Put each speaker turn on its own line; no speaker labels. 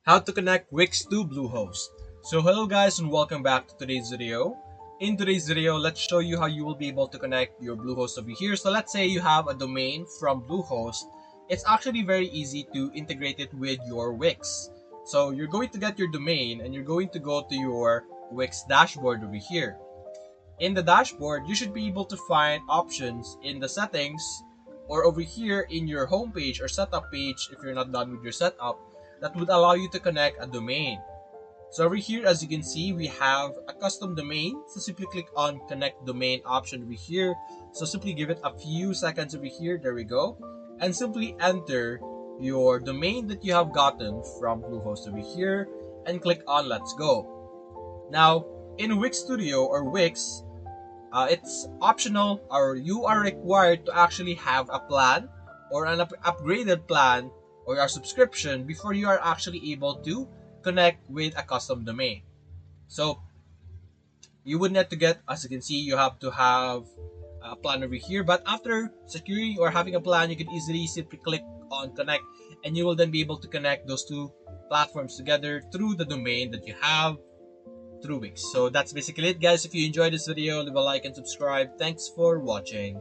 How to connect Wix to Bluehost. So hello guys and welcome back to today's video. In today's video, let's show you how you will be able to connect your Bluehost over here. So let's say you have a domain from Bluehost. It's actually very easy to integrate it with your Wix. So you're going to get your domain and you're going to go to your Wix dashboard over here. In the dashboard, you should be able to find options in the settings or over here in your home page or setup page if you're not done with your setup that would allow you to connect a domain. So over here, as you can see, we have a custom domain. So simply click on connect domain option over here. So simply give it a few seconds over here. There we go. And simply enter your domain that you have gotten from Bluehost over here and click on let's go. Now, in Wix Studio or Wix, it's optional or you are required to actually have a plan or an upgraded plan or a subscription before you are actually able to connect with a custom domain. So you would need to get, as you can see, you have to have a plan over here. But after securing or having a plan, you can easily simply click on connect and you will then be able to connect those two platforms together through the domain that you have through Wix. So that's basically it guys. If you enjoyed this video, leave a like and subscribe. Thanks for watching.